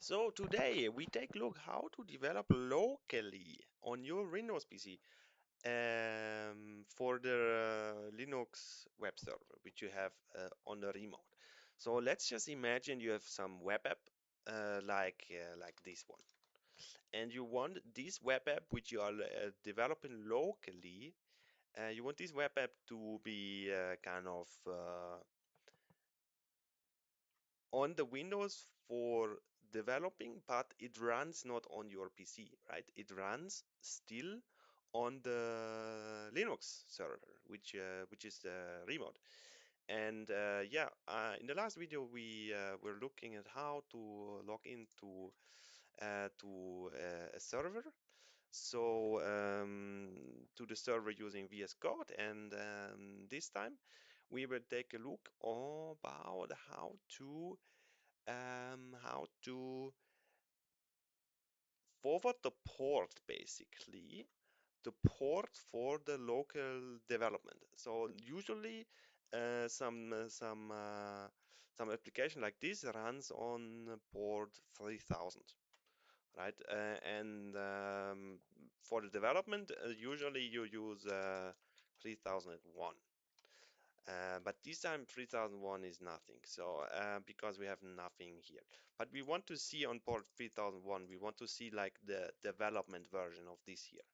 So today we take a look how to develop locally on your Windows PC for the Linux web server which you have on the remote. So let's just imagine you have some web app like this one, and you want this web app which you are developing locally. You want this web app to be kind of on the Windows for developing, but it runs not on your PC, right? It runs still on the Linux server, which is the remote. And in the last video we were looking at how to log into a server. So to the server using VS Code, and this time we will take a look about how to forward the port, basically the port for the local development. So usually some application like this runs on port 3000, right? And for the development, usually you use 3001. But this time 3001 is nothing, so because we have nothing here. But we want to see on port 3001, we want to see like the development version of this here.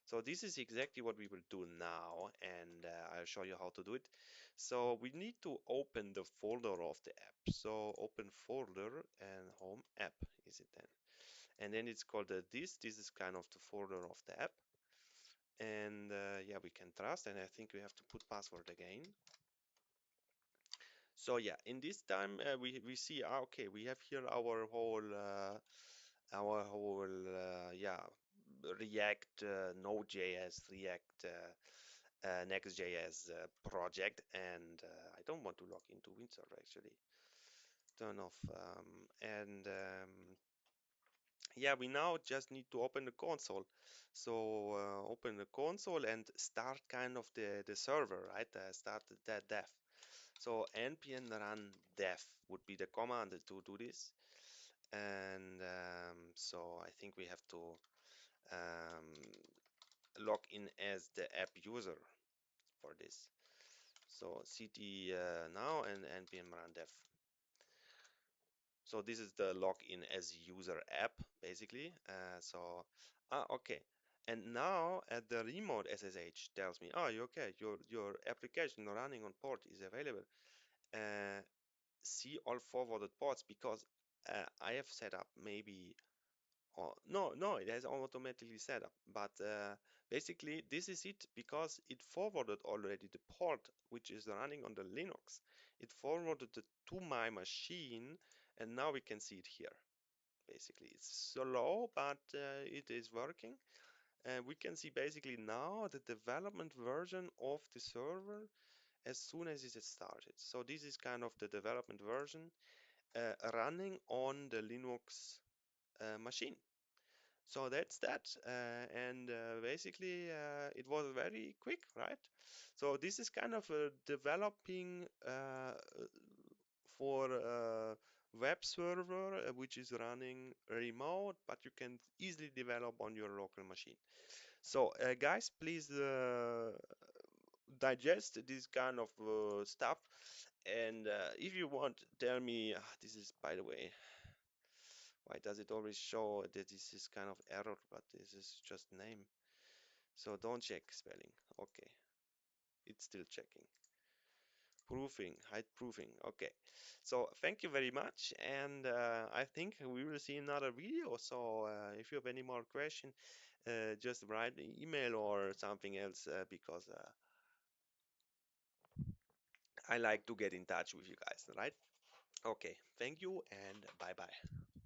So this is exactly what we will do now, and I'll show you how to do it. So we need to open the folder of the app. So open folder and home app is it then. And then it's called this is kind of the folder of the app. And yeah, we can trust, and I think we have to put password again. So yeah, in this time we see okay, we have here our whole React Node.js React Next.js project, and I don't want to log into WinServer actually. Turn off yeah, we now just need to open the console. So open the console and start kind of the server, right? Start the dev. So npm run dev would be the command to do this. And so I think we have to log in as the app user for this. So cd now and npm run dev. So this is the login as user app, basically. Okay. And now at the remote SSH tells me, oh, you okay, your application running on port is available. Uh, See all forwarded ports, because I have set up maybe, or no, it has automatically set up, but basically this is it, because it forwarded already the port which is running on the Linux. It forwarded it to my machine, and now we can see it here. Basically it's slow, but it is working, and we can see basically now the development version of the server as soon as it is started. So this is kind of the development version running on the Linux machine. So that's that, and basically it was very quick, right? So this is kind of developing for a web server which is running remote, but you can easily develop on your local machine. So guys, please digest this kind of stuff, and if you want, tell me. This is, by the way, why does it always show that this is kind of error, but this is just name. So don't check spelling. Okay, it's still checking. Proofing, hide proofing. Okay, so thank you very much, and I think we will see another video. So if you have any more question, just write an email or something else, because I like to get in touch with you guys, right? Okay, thank you and bye bye.